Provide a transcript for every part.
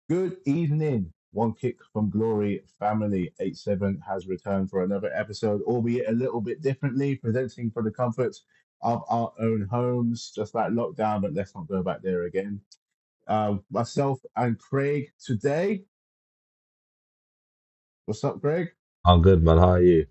Good evening. One kick from glory family 87 has returned for another episode, albeit a little bit differently, presenting for the comfort of our own homes, just like lockdown, but let's not go back there again. Myself and Craig today. What's up, Craig? I'm good, man. How are you?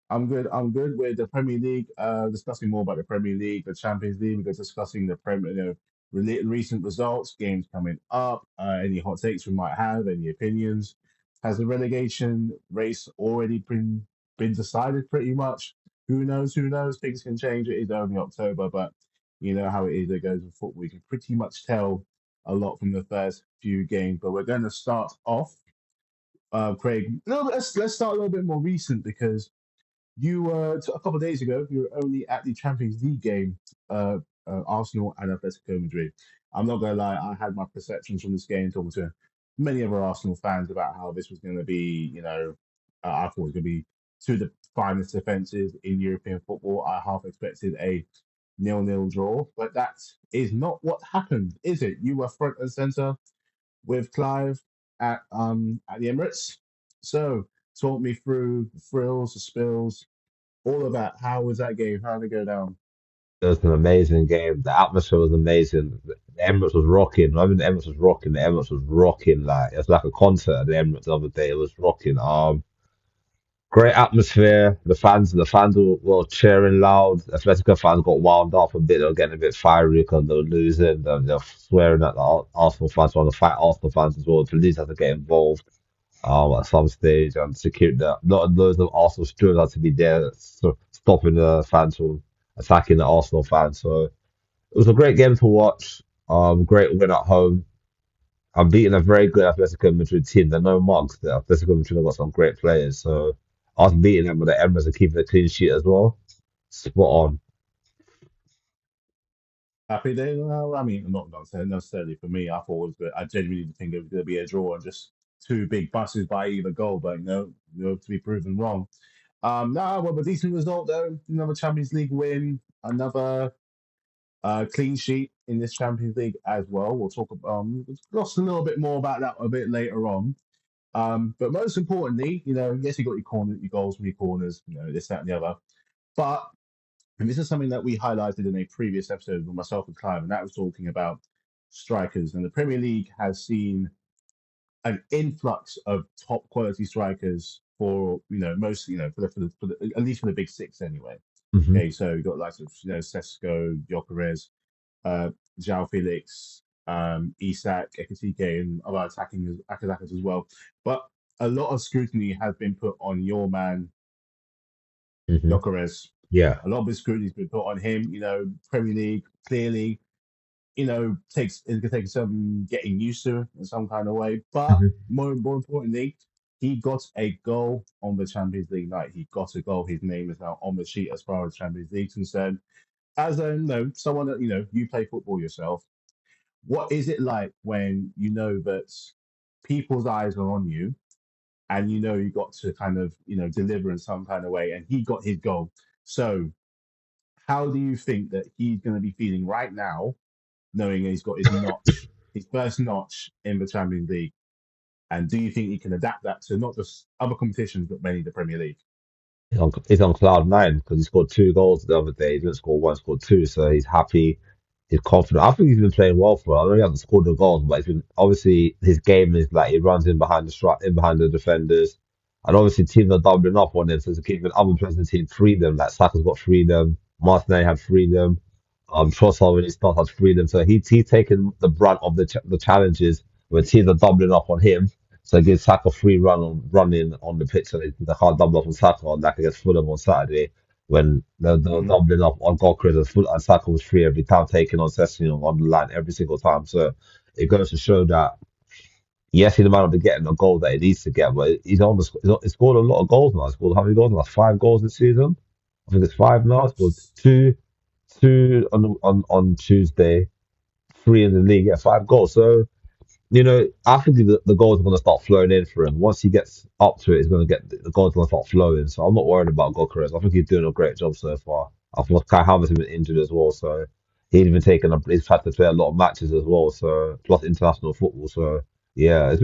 I'm good. I'm good. With the Premier League, discussing more about the Premier League, the Champions League. We're discussing the Premier, recent results, games coming up, any hot takes we might have, any opinions. Has the relegation race already been decided? Pretty much. Who knows? Who knows? Things can change. It is only October, but you know how it is. It goes with football. We can pretty much tell a lot from the first few games. But we're going to start off, Craig. No, let's start a little bit more recent because you a couple of days ago, you were only at the Champions League game, uh, Arsenal and Atletico Madrid. I'm not gonna lie, I had my perceptions from this game, talking to many other Arsenal fans about how this was going to be. I thought it was going to be two of the finest defenses in European football. I half expected a nil-nil draw, but that is not what happened, is it? You were front and center with Clive at the Emirates. So talk me through the thrills, the spills, all of that. How was that game? How did it go down? It was an amazing game. The atmosphere was amazing. The Emirates was rocking. I mean, the Emirates was rocking. The Emirates was rocking. Like it was like a concert at the Emirates the other day. It was rocking. Great atmosphere. The fans were cheering loud. Atletico fans got wound up a bit. They were getting a bit fiery because they were losing. They were swearing at the Arsenal fans, trying to fight Arsenal fans as well. The police had to get involved. At some stage, and security, not loads of Arsenal stewards had to be there, so stopping the fans from attacking the Arsenal fans. So it was a great game to watch. Great win at home. I'm beating a very good Atletico Madrid team. They're no mugs. The Atletico Madrid have got some great players. So us beating them with the Emirates and keeping a clean sheet as well. Spot on. Happy day? Well, I mean, not necessarily for me. I thought it was good. I genuinely didn't think it was going to be a draw and just two big buses by either goal, but to be proven wrong. No, well, a decent result though. Another Champions League win, another clean sheet in this Champions League as well. We'll talk about lost a little bit more about that a bit later on. But most importantly, yes, you got your goals from your corners, this, that, and the other. But and this is something that we highlighted in a previous episode with myself and Clive, and that was talking about strikers. And the Premier League has seen an influx of top quality strikers for most for at least for the big six anyway. Hmm. Okay, so you got like Sesko, Gyökeres, uh, João Felix, Isak, Ekitike, and other attacking attackers as well. But a lot of scrutiny has been put on your man Hmm. Gyökeres. Yeah. A lot of the scrutiny has been put on him. Premier League clearly, takes it's gonna take some getting used to in some kind of way. But Hmm. more importantly, he got a goal on the Champions League night. He got a goal. His name is now on the sheet as far as Champions League concerned. As a someone that you play football yourself. What is it like when you know that people's eyes are on you and you got to kind of deliver in some kind of way, and he got his goal. So how do you think that he's going to be feeling right now, knowing he's got his first notch in the Champions League? And do you think he can adapt that to not just other competitions, but mainly the Premier League? He's on cloud nine because he scored two goals the other day. He didn't score one, scored two, so he's happy. He's confident. I think he's been playing well for us. I know he hasn't scored the goals, but he's been obviously his game is like he runs in behind in behind the defenders, and obviously teams are doubling up on him, so he's keeping other players in the team freedom. Like Saka's got freedom, Martinelli had freedom, Trossard when he starts has freedom. So he's taking the brunt of the challenges when teams are doubling up on him. So it gives Saka free running on the pitch, so they can't double up on Saka on like against Fulham on Saturday when they're Mhm. doubling up on Gokras and Saka was free every time, taking on Sessegnon on the line every single time. So it goes to show that yes, he might not be getting the goal that he needs to get, but he's scored a lot of goals now. He's scored how many goals now? Five goals this season. I think it's five now. He scored That's two on Tuesday, three in the league. Yeah, five goals. So I think the goals are going to start flowing in for him. Once he gets up to it, he's going to get the goals going to start flowing. So I'm not worried about Gokares. I think he's doing a great job so far. I thought Kai Havertz has been injured as well, so he's even taken he's had to play a lot of matches as well. So plus international football. So Yeah,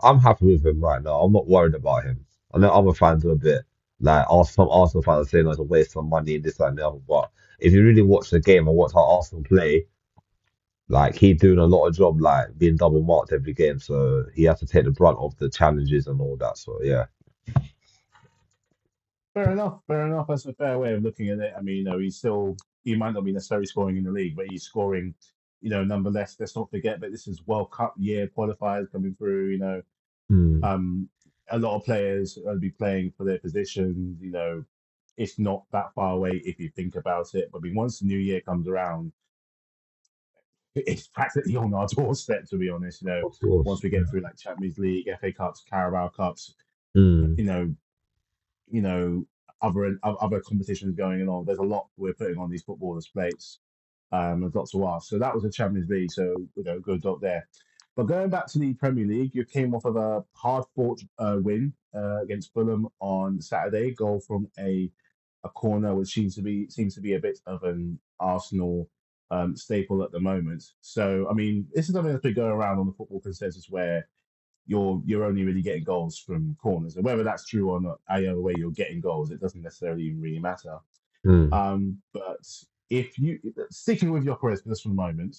I'm happy with him right now. I'm not worried about him. I know other fans are a bit like some Arsenal fans are saying it's a waste of money and this that, and the other. But if you really watch the game and watch how Arsenal play, like he's doing a lot of job, like being double marked every game. So he has to take the brunt of the challenges and all that. So yeah. Fair enough. Fair enough. That's a fair way of looking at it. I mean, he might not be necessarily scoring in the league, but he's scoring, nonetheless. Let's not forget that this is World Cup year qualifiers coming through. Mm, Um, a lot of players are going to be playing for their positions. It's not that far away if you think about it. But I mean, once the new year comes around, it's practically on our doorstep, to be honest. of course. Once we Yeah. get through like Champions League, FA Cups, Carabao Cups, Mm, you know, you know, other competitions going on. There's a lot we're putting on these footballers' plates. There's lots to ask. So that was a Champions League. So good job there. But going back to the Premier League, you came off of a hard-fought win against Fulham on Saturday. Goal from a corner, which seems to be a bit of an Arsenal staple at the moment. So I mean, this is something that's been going around on the football consensus where you're only really getting goals from corners, and whether that's true or not, either way you're getting goals, it doesn't necessarily even really matter. mm, But if you sticking with your careers just for the moment,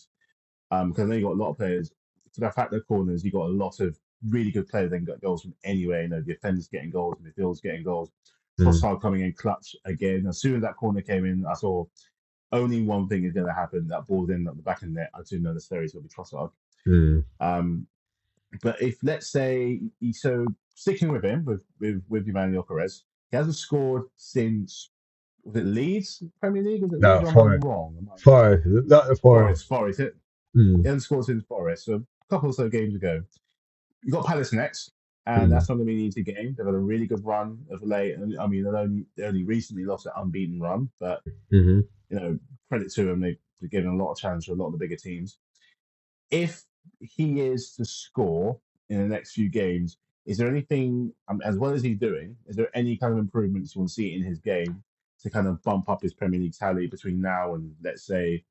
because I know you got a lot of players. To the fact that corners, you got a lot of really good players that got goals from anywhere. Defenders getting goals, midfielders getting goals. mm, Trossard coming in clutch again. As soon as that corner came in, I saw only one thing is going to happen. That ball's in at the back of the net. I do know the series will be Trossard. mm. Um, but if let's say so, sticking with him with Emmanuel Perez, he hasn't scored since was it Leeds Premier League? Was it Leeds No, or am I fine, wrong? Am I fine, not fine. Forest. He Mm, hasn't scored since Forest. So a couple of so games ago, you got Palace next, and mm, that's something we need to game. They've had a really good run of late, and I mean they only recently lost an unbeaten run, but mm-hmm. you know credit to them, they've given a lot of challenge to a lot of the bigger teams. If he is to score in the next few games, is there anything, as well as he's doing, is there any kind of improvements you want to see in his game to kind of bump up his Premier League tally between now and let's say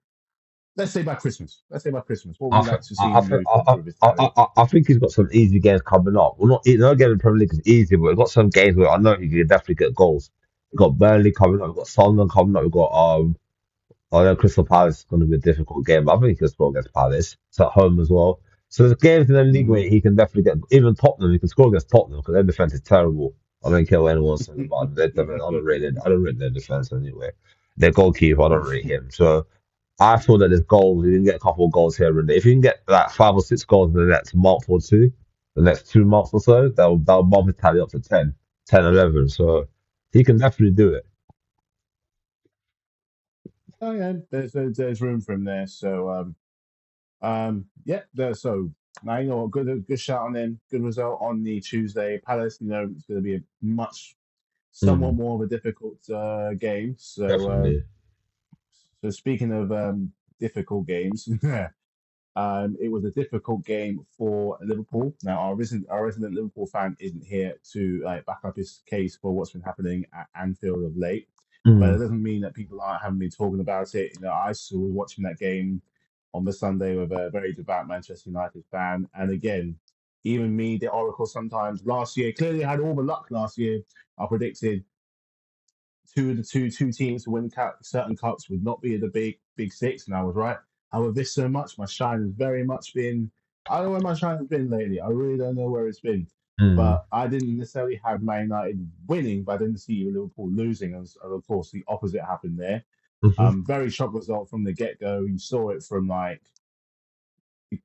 by Christmas. Let's say by Christmas. What would I, you th- like to see him do to improve his I, tally? I think he's got some easy games coming up. Well, not getting the Premier League is easy, but we've got some games where I know he can definitely get goals. We've got Burnley coming up, we've got Sunderland coming up, we've got I know Crystal Palace is going to be a difficult game, but I think he can score against Palace. It's at home as well. So there's games in the league where Mm. he can definitely get even Tottenham. He can score against Tottenham because their defense is terrible. I don't care what anyone says about their defense. I don't rate their defense anyway. Their goalkeeper, I don't rate him. So I feel that there's goals. You can get a couple of goals here and there. If you can get like 5 or 6 goals in the next month or two, the next 2 months or so, that'll bump his tally up to 10, 10, 11. So he can definitely do it. Oh yeah, there's room for him there. So yeah. So now you know what, good shot on him. Good result on the Tuesday. Palace, it's going to be a somewhat Mm, more of a difficult game. definitely. So speaking of difficult games, it was a difficult game for Liverpool. Now, our resident Liverpool fan isn't here to back up his case for what's been happening at Anfield of late, but it Mm, doesn't mean that people haven't been talking about it. I was watching that game on the Sunday with a very devout Manchester United fan, and again, even me, the Oracle, sometimes last year clearly had all the luck last year. I predicted two teams to win certain cups would not be the big six, and I was right. However, this so much, my shine has very much been. I don't know where my shine has been lately. I really don't know where it's been. mm, But I didn't necessarily have Man United winning, but I didn't see Liverpool losing, and of course the opposite happened there. mhm. Very shock result from the get go. You saw it from like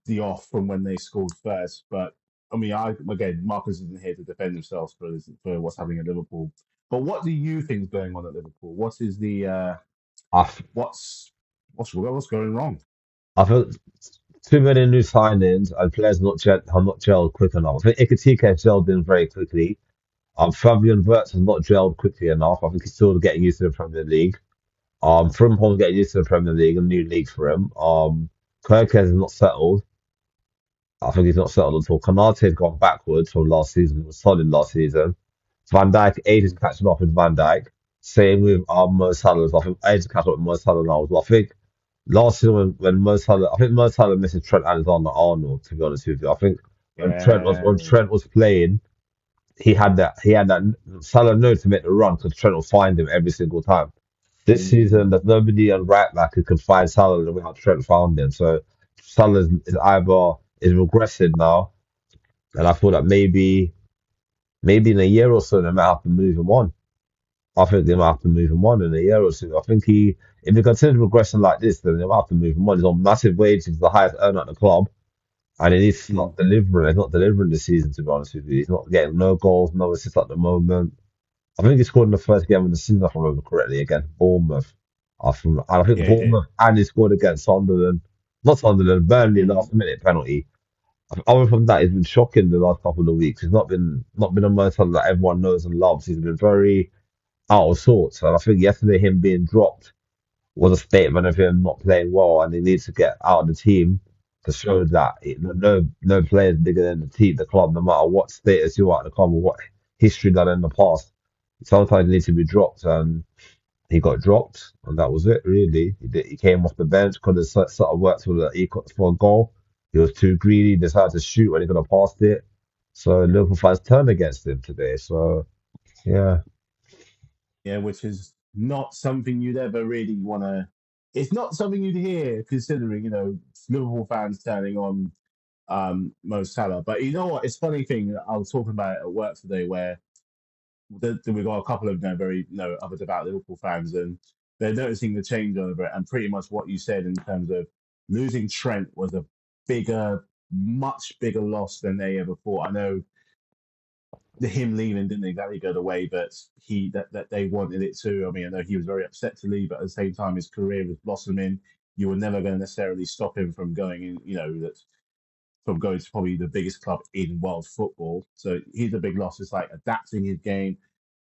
the off from when they scored first. But I mean, again, Markus isn't here to defend himself for what's happening at Liverpool. But what do you think is going on at Liverpool? What is the I, f- what's going wrong? I feel too many new signings and players have not gelled quick enough. I think Iketika has gelled in very quickly. Fabian Wirtz has not gelled quickly enough. I think he's still getting used to the Premier League. Frimpong getting used to the Premier League, a new league for him. Kirk is not settled. I think he's not settled at all. Konate's gone backwards from last season. He was solid last season. Van Dijk, age is catching up with Van Dijk. Same with Mo Salah. I think age is catching up with Mo Salah now as well. I think last season when Mo Salah, I think Mo Salah misses Trent Alexander-Arnold. To be honest with you, I think when Yeah, Trent was playing, he had that Salah knew to make the run because Trent will find him every single time. This season, mm, there's nobody on right back who can find Salah the way how Trent found him. So Salah is either is regressing now, and I feel that maybe in a year or so they might have to move him on. I think they might have to move him on in a year or two. I think if he continues progressing like this, then they might have to move him on. He's on massive wages, he's the highest earner at the club, and he's mm. not delivering. He's not delivering this season, to be honest with you. He's not getting no goals, no assists at the moment. I think he scored in the first game of the season, if I remember correctly, against Bournemouth. And I think Yeah, he did. Bournemouth, and he scored against Sunderland. Not Sunderland, Burnley Mm. last minute penalty. Other from that, he's been shocking the last couple of weeks. He's not been a person that everyone knows and loves. He's been very out of sorts. And I think yesterday him being dropped was a statement of him not playing well, and he needs to get out of the team to show that no player is bigger than the team, the club, no matter what status you are at the club or what history done in the past. Sometimes he needs to be dropped, and he got dropped, and that was it. Really, he came off the bench, could have sort of worked for a goal. He was too greedy, decided to shoot when he could have passed it. So Liverpool fans turned against him today. So yeah. Yeah, which is not something you'd ever really want to. It's not something you'd hear, considering Liverpool fans turning on Mo Salah. But you know what? It's a funny thing. I was talking about it at work today, where we got a couple of very other devout Liverpool fans, and they're noticing the change over it. And pretty much what you said in terms of losing Trent was a much bigger loss than they ever thought. I know him leaving didn't exactly go the way that that they wanted it to. I mean, I know he was very upset to leave, but at the same time, his career was blossoming. You were never going to necessarily stop him from going in. That from going to probably the biggest club in world football. So he's a big loss. It's like adapting his game.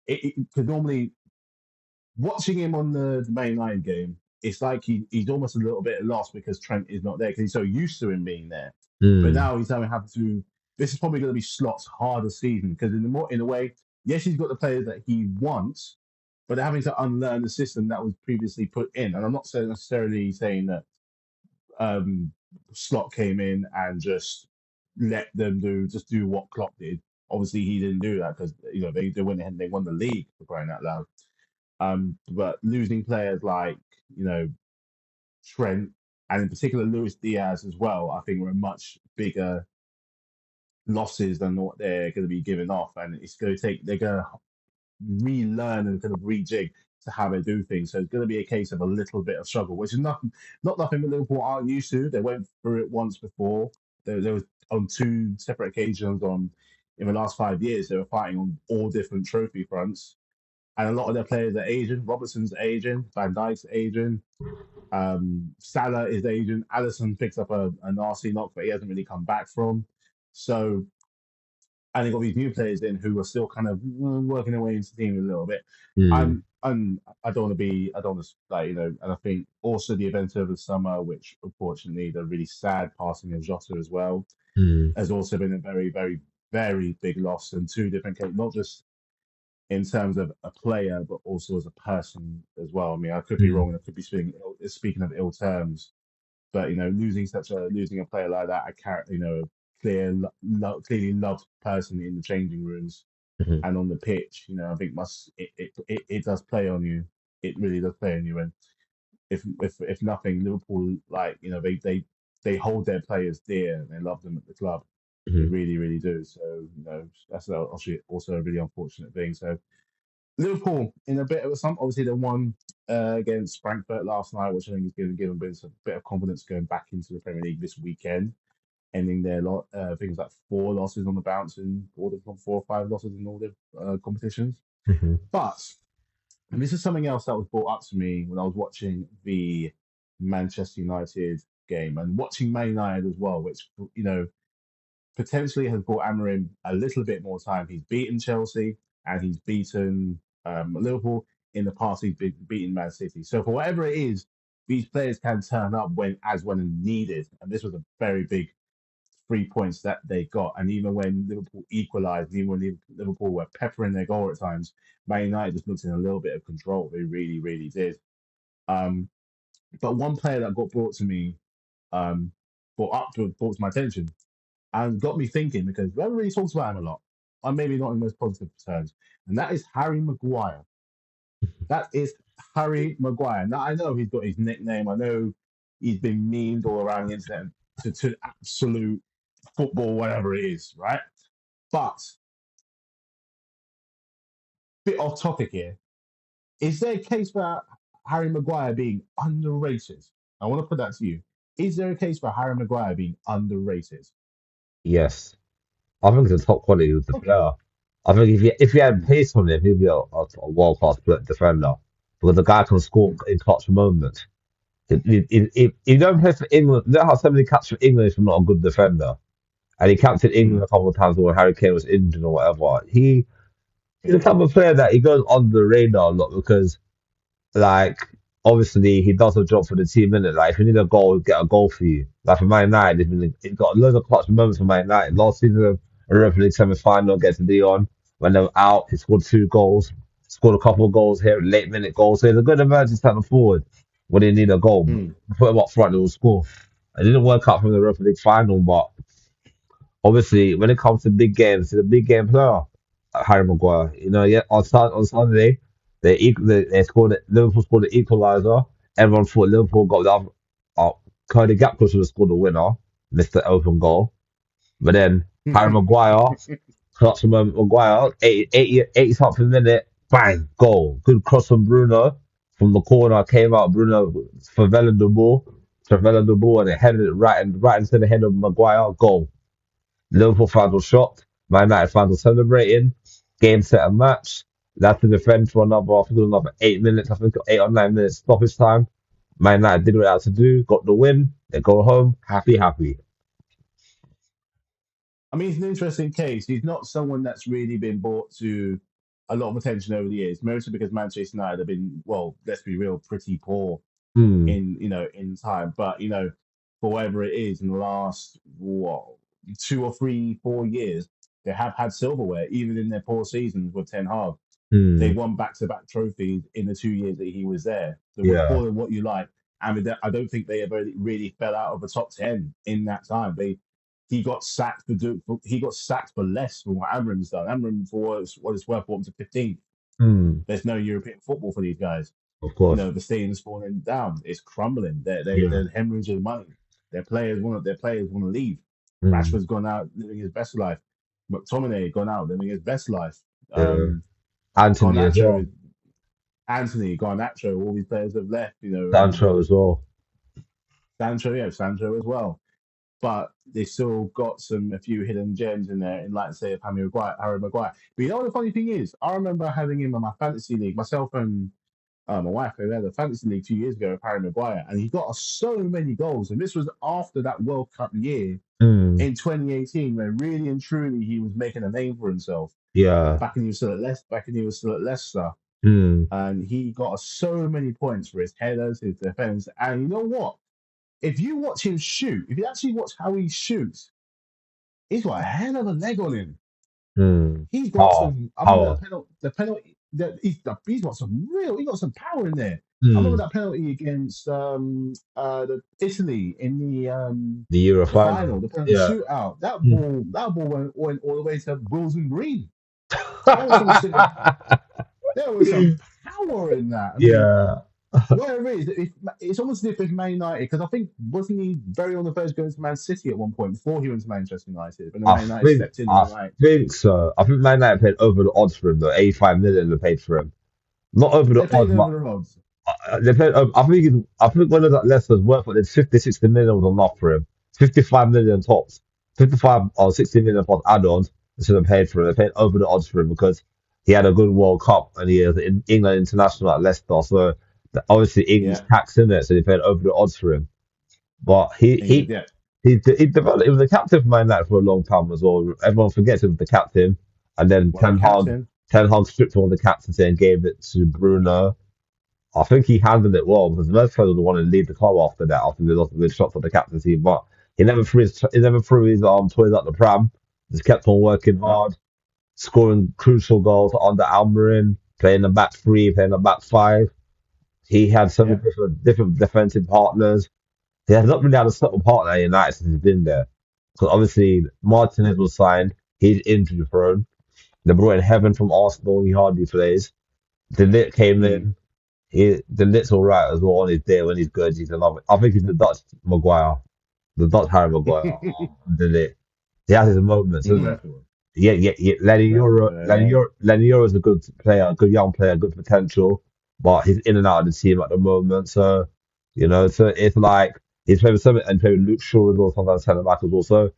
Because normally watching him on the main line game, it's like he's almost a little bit lost because Trent is not there because he's so used to him being there. But Mm, now he's having to. This is probably going to be Slot's hardest season because in a way, yes, he's got the players that he wants, but they're having to unlearn the system that was previously put in. And I'm not necessarily saying that um, Slot came in and just let them do what Klopp did. Obviously, he didn't do that because they went ahead and they won the league, for crying out loud. But losing players like you know Trent and in particular Luis Diaz as well, I think were much bigger losses than what they're going to be giving off, and it's going to take they're going to relearn and kind of rejig to how they do things. So it's going to be a case of a little bit of struggle, which is nothing that Liverpool aren't used to. They went through it once before. There was on two separate occasions in the last 5 years. They were fighting on all different trophy fronts, and a lot of their players are Asian. Robertson's Asian, Van Dijk's Asian, Salah is Asian. Allison picks up a nasty knock, but he hasn't really come back from. So, and they got these new players in who are still kind of working their way into the team a little bit. mm, I don't want to be, I don't want to, like, and I think also the event over the summer, which unfortunately the really sad passing of Jota as well, mm, has also been a very, very, very big loss in two different cases, not just in terms of a player, but also as a person as well. I mean, I could be wrong, mm, and I could be speaking of ill terms, but losing a player like that, a clearly loved person in the changing rooms mhm, and on the pitch, I think it does play on you. It really does play on you, and if nothing, Liverpool they hold their players dear and they love them at the club. They mhm, really, really do. So that's also a really unfortunate thing. So Liverpool in a bit of some. Obviously, they won against Frankfurt last night, which I think is going to give them a bit of confidence going back into the Premier League this weekend, ending their things like four losses on the bounce in order from 4 or 5 losses in all the competitions. mhm, But and this is something else that was brought up to me when I was watching the Manchester United game and watching Man United as well, which potentially has brought Amorim a little bit more time. He's beaten Chelsea and he's beaten Liverpool. In the past, he's beaten Man City. So for whatever it is, these players can turn up when needed. And this was a very big 3 points that they got. And even when Liverpool equalised, even when Liverpool were peppering their goal at times, Man United just looked in a little bit of control. They really, really did. Um, But one player that got brought to me, um, brought to my attention, and got me thinking because we haven't really talked about him a lot, or maybe not in the most positive terms, and that is Harry Maguire. That is Harry Maguire. Now I know he's got his nickname. I know he's been memed all around the internet to absolute football, whatever it is, right? But bit off topic here. Is there a case for Harry Maguire being underrated? I want to put that to you. Is there a case for Harry Maguire being underrated? Yes. I think he's a top quality of the Okay. player. I think if you had pace on him, he'd be a world class defender because the guy can score in clutch moments. He don't play for England. You know how somebody caps for England is not a good defender, and he captained England Mm, a couple of times when Harry Kane was injured or whatever. He's the yeah. type of player that he goes on the radar a lot because like obviously he does a job for the team, innit? Like if you need a goal, he'll get a goal for you. Like for Man United, he's got loads of clutch moments for Man United. Last season, a Europa League semi-final against Lyon, when they were out, he scored 2 goals, scored a couple of goals here, late minute goals. So he's a good emergency centre forward when they need a goal. Mm. Put him up front, he will score. It didn't work out from the Europa League final, but obviously, when it comes to big games, he's a big game player. Harry Maguire. You know, yeah, on Sunday, they scored Liverpool scored the equaliser. Everyone thought Liverpool got the other. Cody Gakpo should have scored the winner, missed the open goal. But then Harry Maguire, clutch moment Maguire, 80 something minute, bang, goal. Good cross from Bruno from the corner, came out. Bruno surveilling the ball, and it headed it right into the head of Maguire, goal. Liverpool fans were shocked. Man United fans were celebrating. Game, set, and match. They had to defend for I think it was another 8 minutes. I think 8 or 9 minutes stoppage time. Man United did what they had to do, got the win. They go home, happy, happy. I mean, he's an interesting case. He's not someone that's really been brought to a lot of attention over the years, mostly because Manchester United have been, well, let's be real, pretty poor Hmm, in time. But for whatever it is, in the last what 2 or 3, 4 years, they have had silverware, even in their poor seasons with Ten Hag. They hmm, won back-to-back trophies in the 2 years that he was there. So yeah, call it what you like. I mean, I don't think they ever really fell out of the top 10 in that time. He got sacked he got sacked for less than what Amram's done. Amram, for what it's worth, brought him to 15th. hmm, There's no European football for these guys. of course, The stadium's falling down. It's crumbling. yeah, they're hemorrhaging money. Their players want to leave. hmm, Rashford's gone out living his best life. McTominay gone out living his best life. yeah. Um, Anthony as well, Garnacho, Anthony, Garnacho, all these players have left. Sancho as well. Sancho, yeah, Sancho as well. But they still got a few hidden gems in there, in like say of Harry Maguire. But you know what the funny thing is? I remember having him on my fantasy league, myself and my wife. We had a fantasy league 2 years ago with Harry Maguire, and he got us so many goals. And this was after that World Cup year Hmm, in 2018, where really and truly he was making a name for himself. yeah, Back when he was still at Leicester, hmm, and he got us so many points for his headers, his defense. And you know what? If you watch him shoot, if you actually watch how he shoots, he's got a hell of a leg on him. hmm. He's got Power, some. I remember power. the penalty that he's got some real. He got some power in there. I remember Hmm. that penalty against the Italy in The Euro the final, final. the penalty Yeah. shootout. Hmm. That ball went all the way to Wilson Green. There was some serious, there was some power in that. I mean, Yeah. where it is, it's almost as if it's Man United, because I think wasn't he very on the verge of going to Man City at one point before he went to Manchester United, but then I Man United think stepped in and I were like, think so. I think Man United paid over the odds for him though. 85 million they paid for him. Not over the they paid odds, but over the odds. they paid. I think one of that Leicester's worth it. 50, 60 million was enough for him. 55 million tops. 55 or 60 million plus add-ons. They should have paid for him. They paid over the odds for him because he had a good World Cup and he is in England international at Leicester. So obviously England's Yeah, tax in it, so they paid over the odds for him. But yeah. he developed. He was the captain for Man United for a long time as well. Everyone forgets he was the captain, and then What a captain. Ten Hag stripped him of the captaincy and gave it to Bruno. I think he handled it well because Mercer was the one to lead the club after that. After they lost the shots at the captaincy, but he never threw his toys out the pram. Just kept on working No, hard, scoring crucial goals under Almiron, playing the back three, playing the back five. He had so many Yeah. different defensive partners. He has not really had a settled partner at United since he's been there. Because obviously Martinez was signed, he's injury prone. They brought in Heaven from Arsenal, he hardly plays. The Lit came Mm. in. The Lit's all right as well on his day when he's good. He's another. I think he's the Dutch Maguire, the Dutch Harry Maguire. The Lit. He has his moments, isn't it? Definitely. Yeah. Lenny Euro is a good player, a good young player, good potential, but he's in and out of the team at the moment. So, so it's like he's playing with some and playing with Luke Shaw as well, sometimes centre back as well. So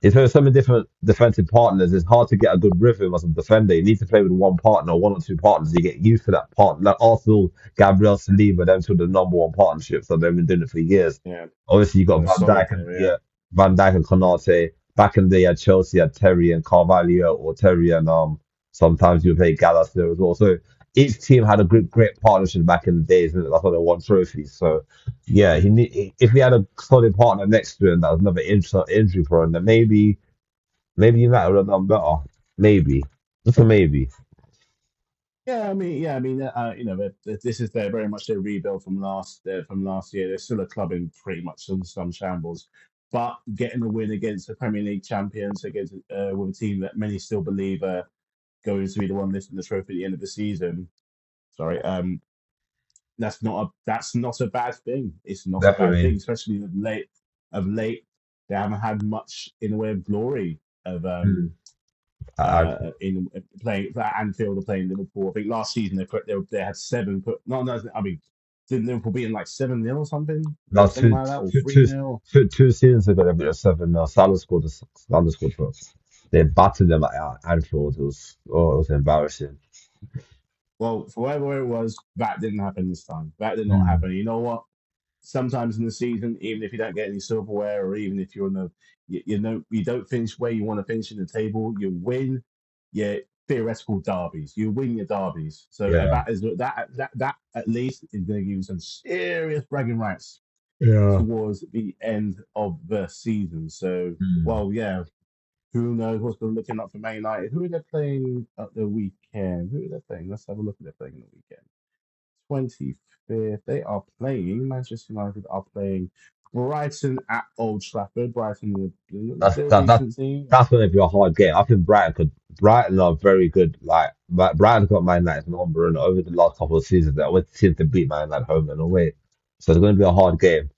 if there are so many different defensive partners, it's hard to get a good rhythm as a defender. You need to play with one partner, one or two partners. You get used to that partner. Like Arsenal, Gabriel Saliba, them two are the number one partnership. So they've been doing it for years. Yeah. Obviously, you got They're Van solid Dijk and there. Yeah. yeah, Van Dijk and Konate. Back in the day, at Chelsea, had Terry and Carvalho, or Terry and sometimes you play Gallas there as well. So each team had a great partnership back in the days, and that's why they won trophies. So yeah, if he had a solid partner next to him that was never injury prone, then maybe United would have done better. Maybe. Just a maybe. This is their very much their rebuild from last year. They're still a club in pretty much some shambles, but getting a win against the Premier League champions, against with a team that many still believe are going to be the one lifting the trophy at the end of the season. Sorry, that's not a bad thing. It's not a bad thing, Definitely. especially of late. They haven't had much in the way of glory of Mm. I, in playing at Anfield or playing Liverpool. I think last season they had seven. No, I mean, did Liverpool beating like 7-0 or something, that was something two, like that, or two, three two, 0 two seasons ago, they beat us 7 now. Salah scored for us. They battered them at Anfield. It was embarrassing. Well, for whatever it was, that didn't happen this time. That did not Mm. happen. You know what? Sometimes in the season, even if you don't get any silverware, or even if you're in you don't finish where you want to finish in the table, you win your theoretical derbies. You win your derbies. So Yeah. that at least is going to give you some serious bragging rights Yeah. towards the end of the season. So, Mm. well, yeah, who knows what's going to looking up for Man United? Who are they playing at the weekend? Who are they playing? Let's have a look at their playing at the weekend. 25th. They are playing, Manchester United are playing Brighton at Old Trafford. Brighton, That's they're a that, that decent team. that's going to be a hard game. I think Brighton are very good. Like Brighton got Man United number, and over the last couple of seasons, they always seem to beat Man United home and away. So it's going to be a hard game.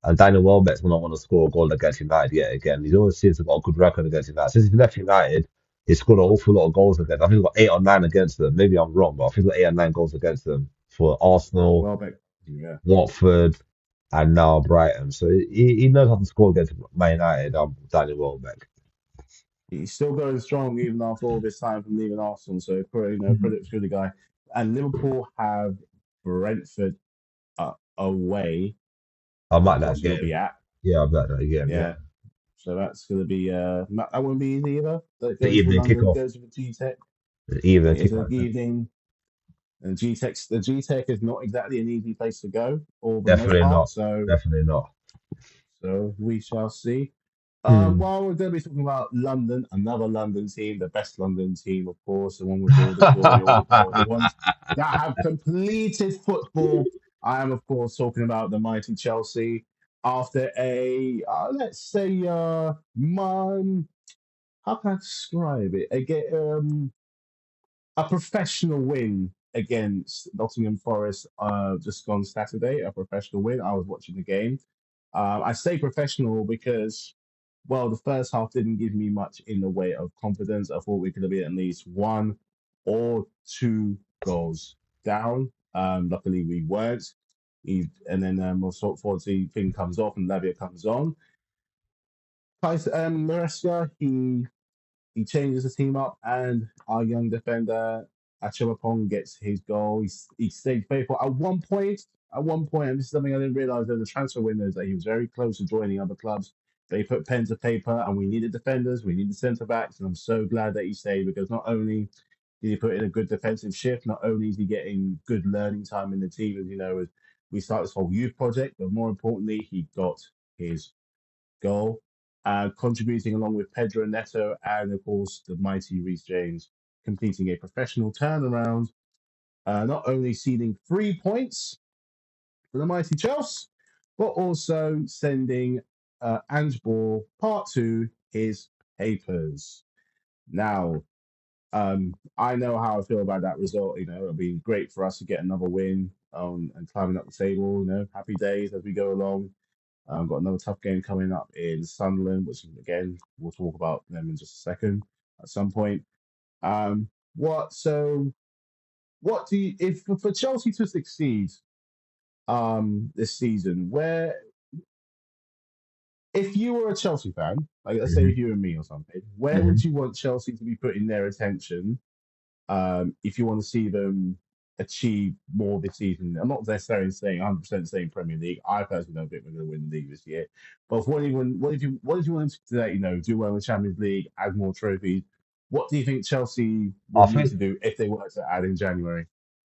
And Daniel Welbeck's will not want to score a goal against United yet again. He's always seems to got a good record against United. Since he left United, he's scored an awful lot of goals against. I think he's got 8 or 9 against them. Maybe I'm wrong, but I think he's got 8 or 9 goals against them for Arsenal, Welbeck, yeah. Watford, and now Brighton. So he knows how to score against Man United. Daniel Welbeck. He's still going strong even after all this time from leaving Arsenal. So, credit to the guy. And Liverpool have Brentford away. I Of like that course, you'll game. be at. Yeah, I like that game. Yeah, Yeah. So that's going to be, that won't be easy either. That the goes to evening London, kickoff. goes to the G-Tech. The evening It is an kickoff. evening. And the G-Tech is not exactly an easy place to go, or for the most Definitely part. not. So, Definitely not. so we shall see. Mm. While we're going to be talking about London, another London team, the best London team, of course, the one with all the glory, all the power, the ones that have completed football. I am, of course, talking about the mighty Chelsea after let's say, how can I describe it? A professional win against Nottingham Forest just gone Saturday. A professional win. I was watching the game. I say professional because, well, the first half didn't give me much in the way of confidence. I thought we could have been at least 1 or 2 goals down. Luckily, we weren't. And then we'll sort of the thing comes off and Lavia comes on. Maresca, he changes the team up, and our young defender Achimapong gets his goal. He stayed faithful at one point. At one point, and this is something I didn't realize over the transfer windows that he was very close to joining other clubs. They put pen to paper, and we needed defenders, we needed centre backs, and I'm so glad that he stayed because not only did he put in a good defensive shift, not only is he getting good learning time in the team, as we start this whole youth project, but more importantly, he got his goal, contributing along with Pedro Neto and, of course, the mighty Reece James, completing a professional turnaround, not only seeding 3 points. for the mighty Chelsea, but also sending Ange Ball Part 2 his papers. Now, I know how I feel about that result. It'll be great for us to get another win and climbing up the table. Happy days as we go along. Got another tough game coming up in Sunderland, which again we'll talk about them in just a second at some point. Um, what so? What do you if for Chelsea to succeed this season? Where if you were a Chelsea fan, like let's say Hmm. you and me or something, where Hmm. would you want Chelsea to be putting their attention if you want to see them achieve more this season? I'm not necessarily saying 100% saying Premier League. I personally don't think we're going to win the league this year. But what if you want them to do well in the Champions League, add more trophies? What do you think Chelsea I would need to think do if they were to add in January?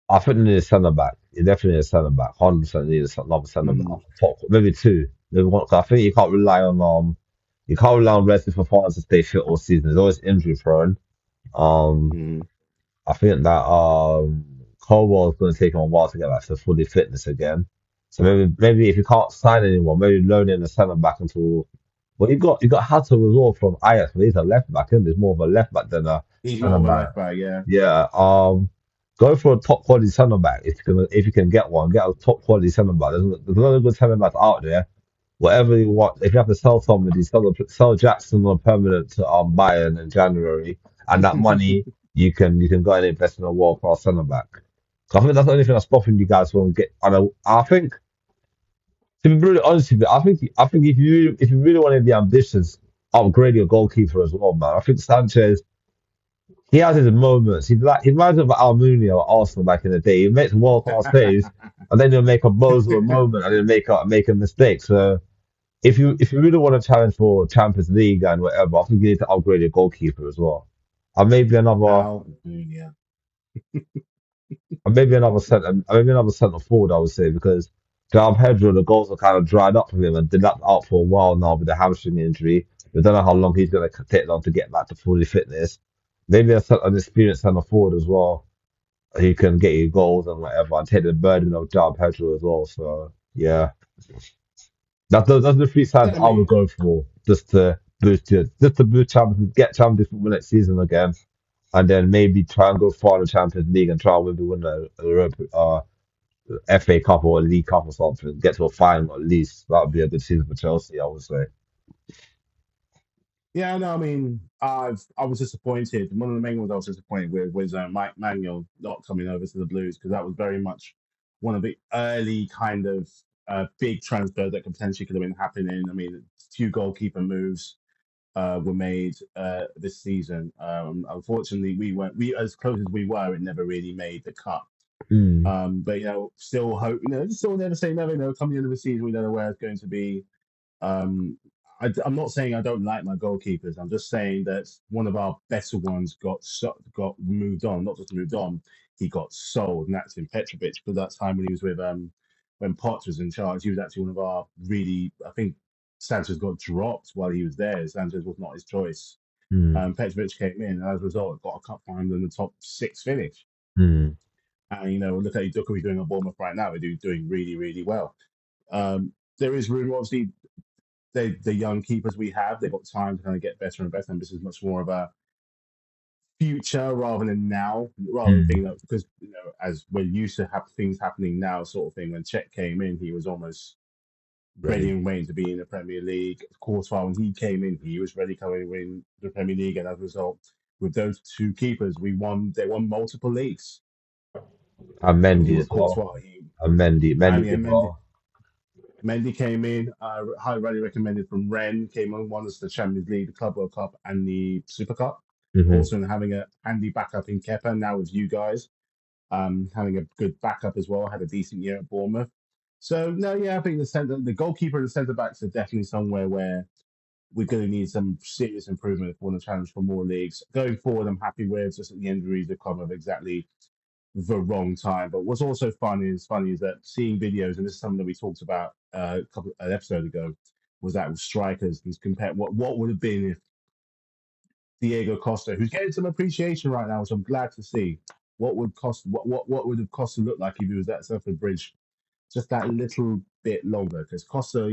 I think they need a centre back. You definitely need a centre back. 100% need another centre back. Mm, Top, maybe two. Maybe one. 'Cause I think you can't rely on Wesley Fofana to stay fit all season. He's always injury prone. Um, mm. I think that Colwell's going to take him a while to get back to fully fitness again. So maybe if you can't sign anyone, maybe loan in a centre back until. Well, you got Hatter as well from Ajax, but he's a left back, isn't he? He's more of a left back than a He's more centre of a back. left back, yeah. Yeah. Go for a top quality centre back if you can get one. Get a top quality centre back. There's a lot of good centre backs out there. Whatever you want. If you have to sell somebody, sell Jackson on permanent to Bayern in January, and that money you can go and invest in a world class centre back. So I think that's the only thing that's stopping you guys from get. I think to be brutally honest with you, I think if you really want to be ambitious, upgrade your goalkeeper as well, man. I think Sanchez he has his moments. He reminds me of Almunia at Arsenal back in the day. He makes world class saves, and then he'll make a bozo moment and he'll make a mistake. So if you really want to challenge for Champions League and whatever, I think you need to upgrade your goalkeeper as well. And Yeah. maybe another centre forward, I would say, because João Pedro, the goals are kind of dried up for him and been out for a while now with the hamstring injury. We don't know how long he's going to take long to get back to fully fitness. Maybe an experienced centre forward as well, who can get you goals and whatever, and take the burden of João Pedro as well. So yeah, that's the three sides Yeah, I I would mean, go for just to boost Champions, get Champions League next season again, and then maybe try and go far in the Champions League and try and maybe win the Europa, FA Cup or a League Cup or something, get to a final at least. That would be a good season for Chelsea, I would say. yeah, no, I mean, I was disappointed. One of the main ones I was disappointed with was Mike Manuel not coming over to the Blues because that was very much one of the early kind of big transfers that could have been happening. I mean, a few goalkeeper moves were made this season. Unfortunately, we as close as we were, it never really made the cut. Mm, But still hope. Still never say never. Come the end of the season, we don't know where it's going to be. Um, I'm not saying I don't like my goalkeepers. I'm just saying that one of our better ones got moved on. Not just moved on, he got sold, and that's in Petrovic. Because that time when he was with when Potts was in charge, he was actually one of our really. I think Sanchez got dropped while he was there. Sanchez was not his choice. mm, Petrovic came in, and as a result, got a cup final in the top six finish. mm. And look at Udoka, he's doing at Bournemouth right now. They're doing really, really well. There is room, obviously, the young keepers we have, they've got time to kind of get better and better. And this is much more of a future rather than now, rather than Mm. thinking that because as we're used to have things happening now, sort of thing. When Czech came in, he was almost ready Ready. and waiting to be in the Premier League. Of course, while when he came in, he was ready coming to win the Premier League, and as a result, with those two keepers, we won. They won multiple leagues. And He Mendy was as well. Courtois. And Mendy. And Mendy yeah, did well. Mendy came in, highly recommended from Rennes, came on, won us the Champions League, the Club World Cup, and the Super Cup. Hmm. Also, in having a handy backup in Kepa, now with you guys, having a good backup as well, had a decent year at Bournemouth. So, no, yeah, I think the goalkeeper and the centre backs are definitely somewhere where we're going to need some serious improvement if we want to challenge for more leagues. Going forward, I'm happy with just that the injuries have come at exactly the wrong time. But what's also funny is that seeing videos, and this is something that we talked about an episode ago, was that with strikers and compare what would have been if Diego Costa, who's getting some appreciation right now, which I'm glad to see, what would have cost to look like if he was at Stamford Bridge just that little bit longer. Because Costa,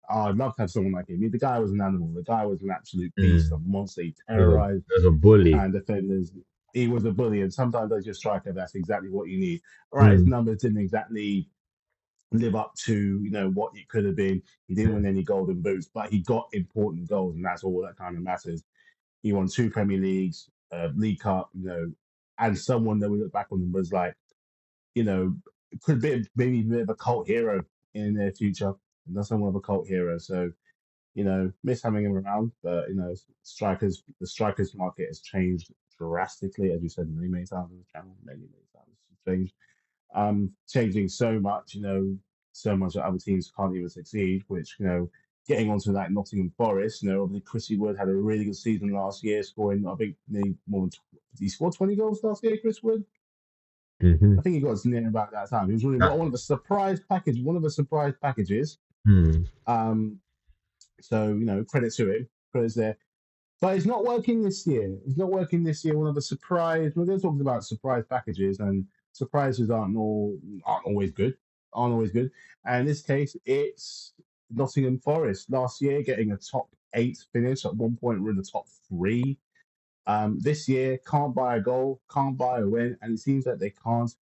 I'd love to have someone like him. The guy was an animal. The guy was an absolute beast, a Mm. monster. He There's a terrorized there's a bully. and defenders. He was a bully, and sometimes as your striker, that's exactly what you need. All right, his Mm. numbers didn't exactly live up to what it could have been. He didn't win any golden boots, but he got important goals, and that's all that kind of matters. He won two Premier Leagues, League Cup, and someone that we look back on him was like, could be maybe a bit of a cult hero in their future. And that's somewhat of a cult hero. So, miss having him around, but the strikers market has changed drastically, as you said many, many times on the channel, many, many times it's changed. Changing so much, so much that other teams can't even succeed, which, getting onto that Nottingham Forest, obviously Chrissy Wood had a really good season last year, scoring, I think, nearly more than, he scored 20 goals last year, Chris Wood? Mm-hmm. I think he got us near about that time. He was really one of the surprise packages. Mm. Um, so credit to him, credits there. But it's not working this year. It's not working this year. One of the surprise. We're going to talk about surprise packages, and surprises aren't always good. Aren't always good. And in this case, it's Nottingham Forest last year getting a top 8 finish. At one point, we're in the top 3. This year, can't buy a goal, can't buy a win, and it seems that they can't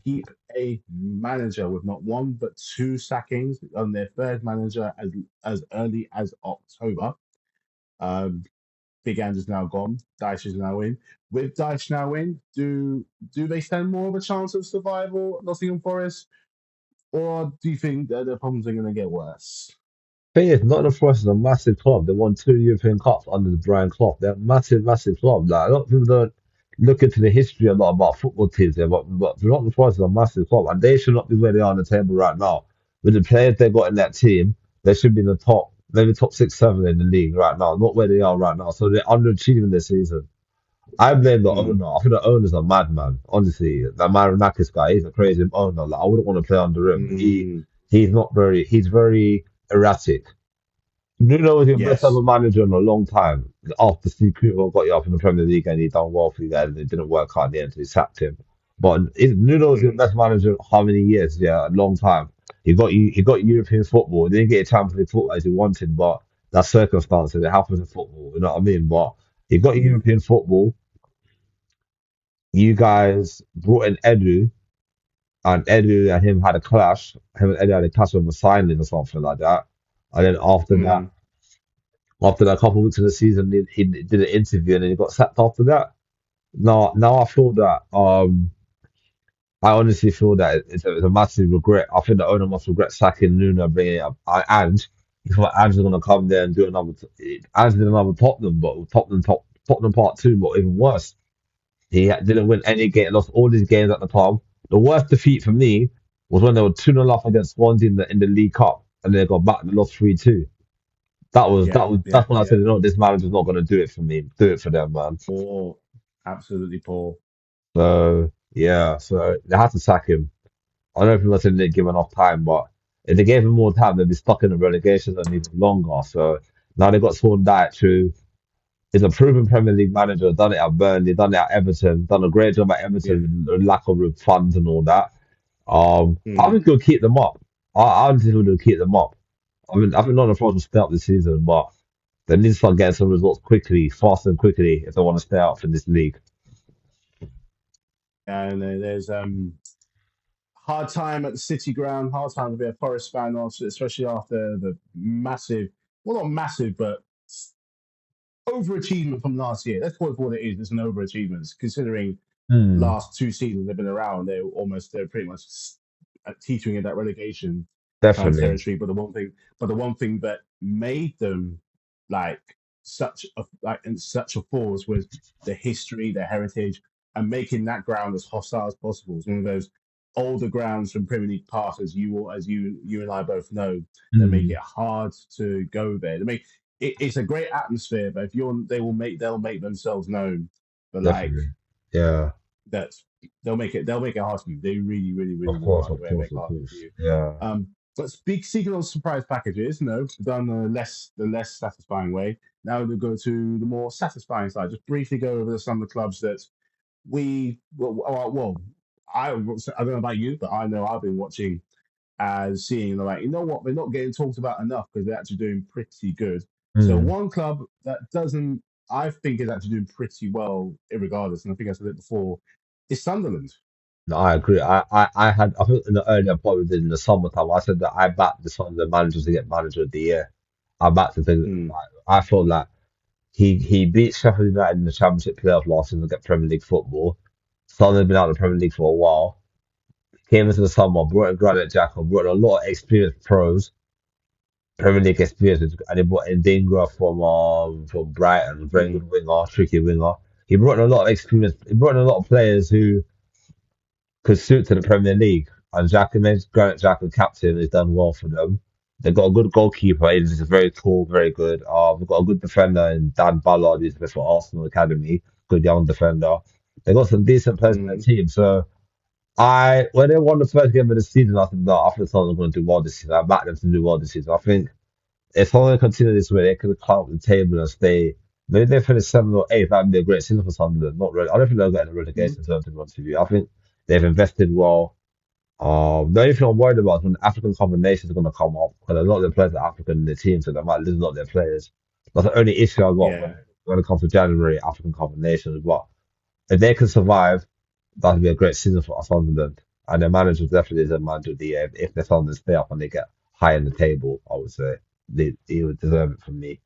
keep a manager with not one but two sackings on their third manager as early as October. Um, Big Ange is now gone. Dyche is now in. With Dyche now in, do they stand more of a chance of survival, Nottingham Forest, or do you think that the problems are going to get worse? Thing is, Nottingham Forest is a massive club. They won 2 European Cups under the Brian Clough. They're a massive, massive club. Like, a lot of people don't look into the history a lot about football teams there, but Nottingham Forest is a massive club, and they should not be where they are on the table right now. With the players they got in that team, they should be in the top, maybe top 6, 7 in the league right now, not where they are right now. So they're underachieving this season. I blame the Mm, owner. I think the owner's a madman. Honestly, that Markus guy, he's a crazy owner. Like, I wouldn't want to play under him. mm, He's very erratic. Nuno was your best ever yes. manager in a long time. After Steve Cooper got you up in the Premier League and he done well for you guys, and it didn't work out in the end, so he sacked him. But Nuno was your Mm, best manager how many years? Yeah, a long time. He got European football. He didn't get a Champions League football as he wanted, but that's circumstances. It happens in football. You know what I mean? But he got mm, European football. You guys brought in Edu, and Edu and him had a clash. Him and Edu had a clash over signing or something like that. And then mm, after that couple of weeks of the season, he did an interview and then he got sacked after that. Now I feel that I honestly feel that it's a massive regret. I think the owner must regret sacking Nuno and bringing up Ange. He thought Ange was gonna come there and do another. Ange did another Tottenham, but Tottenham Part Two, but even worse. Didn't win any game, lost all his games at the club. The worst defeat for me was when they were 2-0 up against Swansea in the League Cup and they got back and lost 3-2. yeah, yeah, That's when I yeah. said, no, this manager's not gonna do it for me. Do it for them, man. Poor, absolutely poor. So yeah, so they had to sack him. I don't know if people said they didn't give him enough time, but if they gave him more time, they'd be stuck in the relegation and even longer. So now they got Sean Dyche, who is a proven Premier League manager, done it at Burnley, done it at Everton, done a great job at Yeah. Everton with lack of funds and all that. I Mm. think he'll keep them up. I think he'll keep them up. I think Nottingham Forest will stay up this season, but they need to start getting some results quickly, fast and quickly, if they want to stay up in this league. And there's hard time at the City ground, hard time to be a Forest fan, also, especially after the massive, well, not massive, but overachievement from last year. Let's call it for what it is. It's an overachievement, considering Hmm, last 2 seasons they've been around. They're pretty much teetering in that relegation kind of definitely. territory. But the one thing that made them like such a force was the history, the heritage, and making that ground as hostile as possible. It's one of those older grounds from Premier League past, as you and I both know, that make Hmm, it hard to go there. They make it's a great atmosphere, but if you're, they'll make themselves known. But like definitely. Yeah, that, they'll make it hard for you. They really, really, really of will course, hard, of make course, it of hard for course. you. Yeah. But speaking of surprise packages, we've done the less satisfying way. Now we'll go to the more satisfying side. Just briefly go over some of the clubs that I don't know about you, but I know I've been watching as seeing like, you know what, they're not getting talked about enough because they're actually doing pretty good. So Mm. one club that doesn't, I think, is actually doing pretty well, regardless, and I think I said it before, is Sunderland. No, I agree. I had, I think in the earlier part we did in the summertime, I said that I backed this one of the managers to get manager of the year. I backed the thing. Mm, Like, I felt like he beat Sheffield United in the Championship playoff last season to get Premier League football. Sunderland had been out of the Premier League for a while. Came into the summer, brought in Granit Xhaka, brought in a lot of experienced pros, Premier League experience, and he brought in Dingra from Brighton, very mm, good winger, tricky winger. He brought in a lot of experience. He brought in a lot of players who could suit to the Premier League. And Xhaka, Granit Xhaka, captain, has done well for them. They've got a good goalkeeper. He's very cool, very good. We've got a good defender in Dan Ballard, who's been for Arsenal Academy, good young defender. They've got some decent players in their mm, team. So when they won the first game of the season, I think, no, I think Tottenham are going to do well this season. I backed them to do well this season. I think if Tottenham continue this way, they could climb up the table and stay. Maybe they finish seventh or eighth. That'd be a great season for Sunderland. Not really. I don't think they'll get in the mm. relegation zone, to be honest with you. I think they've invested well. The only thing I'm worried about is when African combinations are going to come up, because a lot of the players are African in the team, so they might lose a lot of their players. That's the only issue I got Yeah. when it comes to January African combinations. But if they can survive, that'd be a great season for Sunderland. And their manager definitely is a manager of the year. If they're Sunderland stay up and they get high in the table, I would say he would deserve it from me.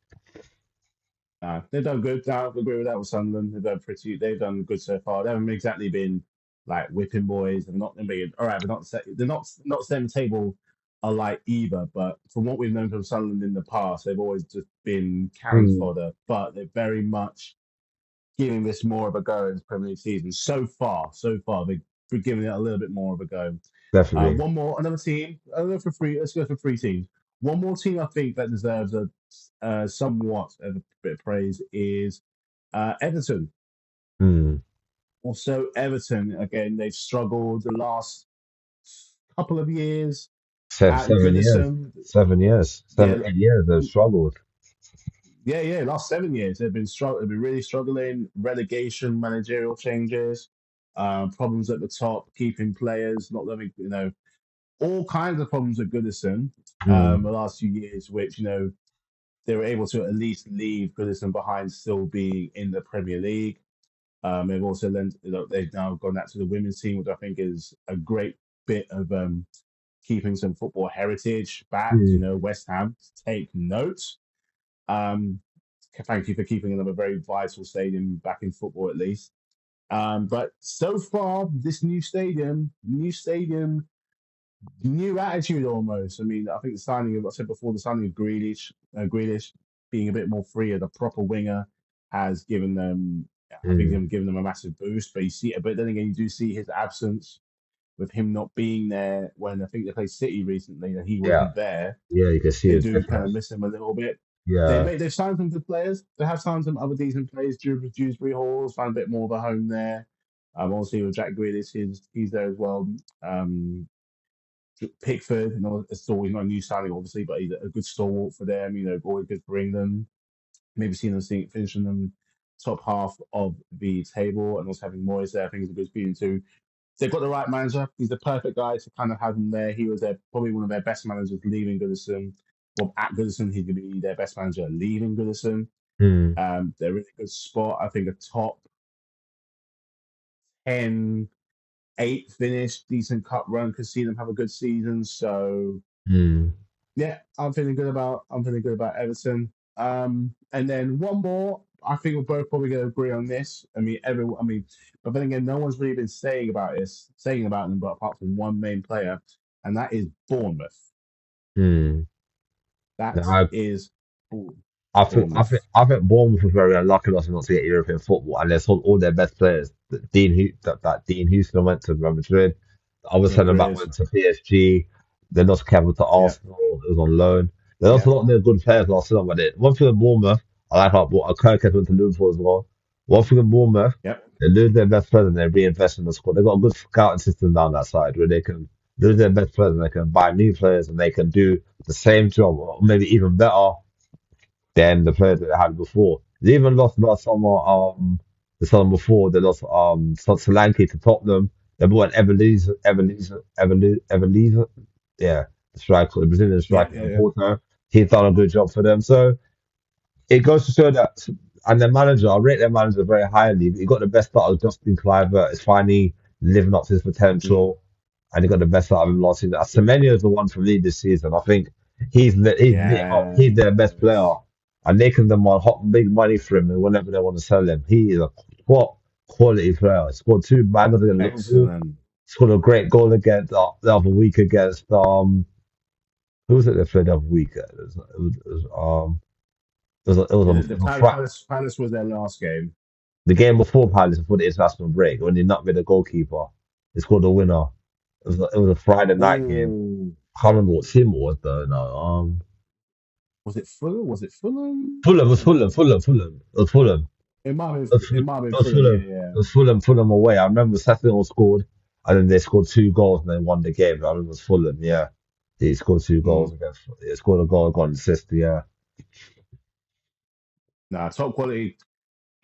They've done good. I agree with that with Sunderland. They've done pretty. They've done good so far. They haven't exactly been like whipping boys. They're not being all right. They're not setting the table alike either. But from what we've known from Sunderland in the past, they've always just been cannon Mm, fodder. But they're very much giving this more of a go in the Premier League season. So far, they've giving it a little bit more of a go. definitely. One more, another team. I'll go for three. Let's go for three teams. One more team I think that deserves a somewhat of a bit of praise is Everton. Mm. Also, Everton again. They've struggled the last couple of years at 7 years, Goodison. 7 years, Yeah, 7, 8 years, they've struggled. yeah. Last 7 years they've been They've been really struggling. Relegation, managerial changes, problems at the top, keeping players, not letting all kinds of problems at Goodison Mm, the last few years, which they were able to at least leave Goodison behind, still being in the Premier League. They've also they've now gone out to the women's team, which I think is a great bit of keeping some football heritage back. mm, West Ham, take note. Um, Thank you for keeping them a very vital stadium back in football at least. But so far, this new stadium, new attitude almost. I mean, I think the signing of I said before the signing of Grealish being a bit more free as a proper winger has given them. I think mm. given them a massive boost. But you see, but then again, you do see his absence with him not being there when I think they played City recently, and he Yeah, wasn't there. yeah, you can see They the do kind of difference. miss him a little bit. Yeah. They've signed some good players. They have signed some other decent players. Dewsbury Hall's found a bit more of a home there. Obviously with Jack Grealish, he's there as well. Pickford, it's always not a new signing, obviously, but he's a good stalwart for them. Always good for England. Maybe finishing them top half of the table, and also having Moyes there, I think is a good feeling too. They've got the right manager. He's the perfect guy to kind of have him there. He was probably one of their best managers leaving Goodison. Well, at Goodison, he's going to be their best manager leaving Goodison. Mm, They're in a good spot. I think a top 10, 8 finish, decent cup run could see them have a good season. So mm, yeah, I'm feeling good about Everton. And then one more. I think we're both probably going to agree on this. But then again, no one's really been saying about them, but apart from one main player, and that is Bournemouth. mm. That I, is I think I think Bournemouth. I think Bournemouth was very unlucky not to get European football, and they sold all their best players. That Dean Houston went to Real Madrid. The other Real centre back Madrid. went to PSG. They lost Kevin to Yeah, Arsenal. It was on loan. They lost yeah, a lot of their good players last season, but one thing with Bournemouth, I like how Kirk went to Liverpool as well. One thing with Bournemouth, yep. they lose their best players and they reinvest in the squad. They've got a good scouting system down that side where they can lose their best players and they can buy new players and they can do the same job or maybe even better than the players that they had before. They even lost last summer, the summer before, they lost Solanke to Tottenham. They brought in Ebenezer, yeah, the striker, the Brazilian Yeah, striker yeah, in yeah. Porto. He's done a good job for them. So it goes to show that, and their manager, I rate their manager very highly. He got the best out of Justin Clive. Is finally living up to his Mm. potential, and he got the best out of him last season. Semenyo is the one for me this season. I think he's lit up. He's their best player, Yes. and they can demand hot big money for him whenever they want to sell him. He is a top quality player. He scored two bangers against Liverpool. Excellent. Scored a great goal against the other week against who was it they played the other week? The It was a Palace was their last game. the game before Palace, before the international break, when they knocked with the goalkeeper, they scored the winner. It was a Friday night game. Oh, I can't remember what team it was though. No, was it Fulham? Was it Fulham? Fulham. It was Oh, Fulham. Fulham. It was Fulham. It was, It Ful- might have been it was Fulham. Yeah, Fulham. yeah. It was Fulham. Fulham away. I remember Sassuolo scored, and then they scored two goals and they won the game. I remember it was Fulham. Yeah, he scored two goals Mm. against. He scored a goal, got an assist. Yeah, Nah, top quality.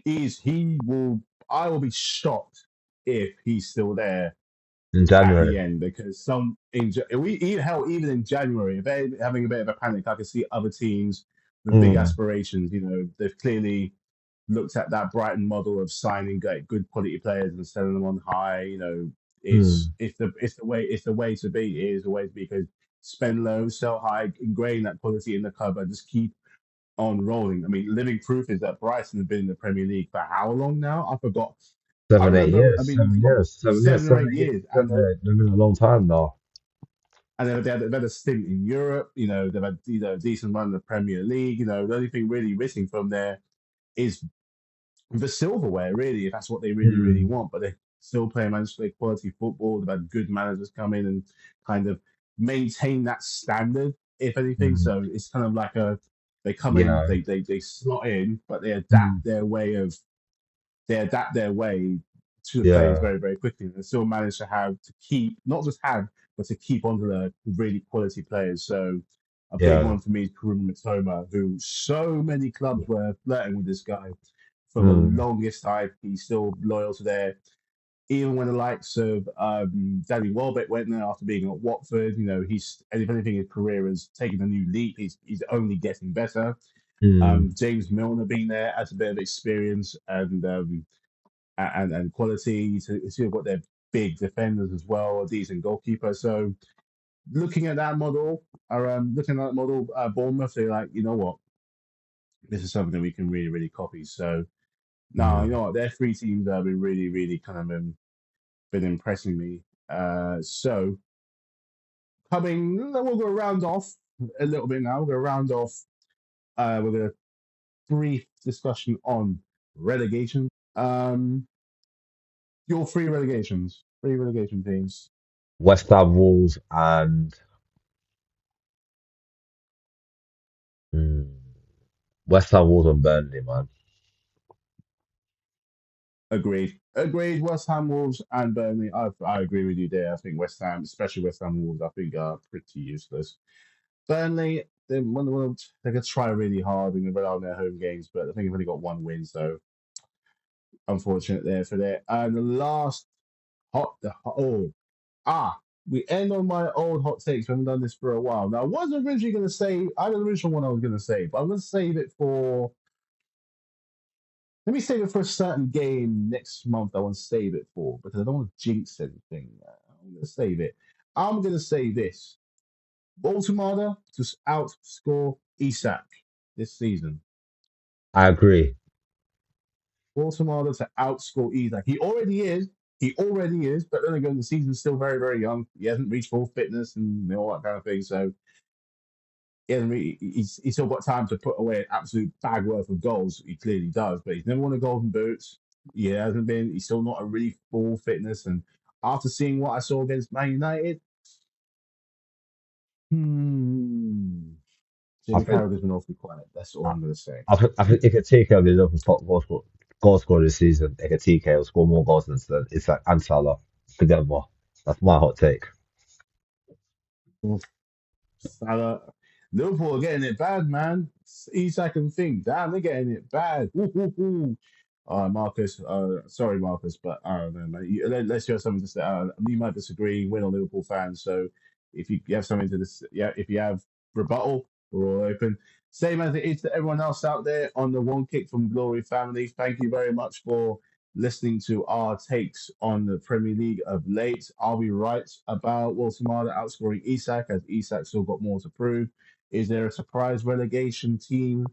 He will. I will be shocked if he's still there in at January. the end because hell even in January, if they're having a bit of a panic, I can see other teams with big Mm, aspirations. They've clearly looked at that Brighton model of signing good quality players and selling them on high. mm, It's the way to be. It is the way to be because spend low, sell high, ingrain that quality in the club, and just keep on rolling. I mean, living proof is that Brighton have been in the Premier League for how long now? I forgot. I seven, eight remember. I years. mean, 7 years. 7 years. 7 or 8 years, Seven, eight. They've been a long time now. they've had a stint in Europe. They've had a decent run in the Premier League. The only thing really missing from there is the silverware, really, if that's what they really, really Mm, want. But they still play manage to play quality football. They've had good managers come in and kind of maintain that standard, if anything. mm, So it's kind of like they come in, yeah. they slot in, but Mm, they adapt their way to the players yeah. very, very quickly. And they still manage to keep, not just have, but to keep onto the really quality players. So a big Yeah. one for me is Karim Matoma, who so many clubs were flirting with this guy for the Mm, longest time. He's still loyal to there. Even when the likes of Danny Welbeck went there after being at Watford, and if anything, his career has taken a new leap. He's only getting better. mm, James Milner being there has a bit of experience and quality. So you've got their big defenders as well, a decent goalkeeper. So looking at that model, Bournemouth, they're like, you know what, this is something we can really, really copy. So now, you mm. know what, their three teams have been really, really kind of been impressing me. So we'll go round off a little bit now. We're going to round off with a brief discussion on relegation. Your three relegation teams. West Ham Wolves and mm, West Ham Wolves and Burnley, man. Agreed. Agreed. West Ham, Wolves, and Burnley. I agree with you there. I think West Ham, especially West Ham Wolves, I think are pretty useless. Burnley, they could try really hard and rely on their home games, but I think they've only got one win, so unfortunate there for that. And the last oh we end on my old hot takes. We haven't done this for a while. Now, I was originally going to say I had an original one I was going to say, but I'm going to save it for. Let me save it for a certain game next month. I want to save it for because I don't want to jinx anything. I'm going to save it. I'm going to say this: Baltimore to outscore Isak this season. I agree. Baltimore to outscore Isak. He already is. He already is. But then again, the season's still very, very young. He hasn't reached full fitness and all that kind of thing. So he's still got time to put away an absolute bag worth of goals. He clearly does, but he's never won a golden boots. He hasn't been. He's still not a really full fitness. And after seeing what I saw against Man United, hmm, I Jamie think Carragher's been awfully quiet. That's all I, I'm going to say. I think if TK will be Liverpool's top goal scorer this season, TK will score more goals than it's like and Salah together. That's my hot take. Salah, Liverpool are getting it bad, man. Isak and think, damn, they're getting it bad. Ooh, ooh, ooh. Marcus, sorry, Marcus, but I don't know, man. Let's hear something to say. You might disagree. We're not Liverpool fans, so If you have something to this, yeah, if you have rebuttal, we're all open. Same as it is to everyone else out there on the One Kick from Glory family. Thank you very much for listening to our takes on the Premier League of late. Are we right about Walter outscoring Isak, as Isak still got more to prove? Is there a surprise relegation team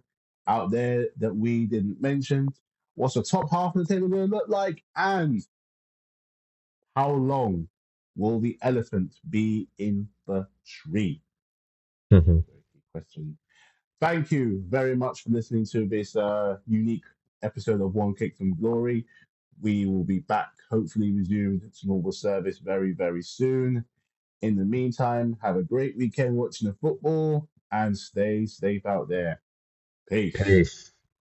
out there that we didn't mention? What's the top half of the table going to look like? And how long will the elephant be in the tree? Very key question. Thank you very much for listening to this unique episode of One Kick from Glory. We will be back, hopefully resumed to normal service very, very soon. In the meantime, have a great weekend watching the football and stay safe out there. Peace. Peace.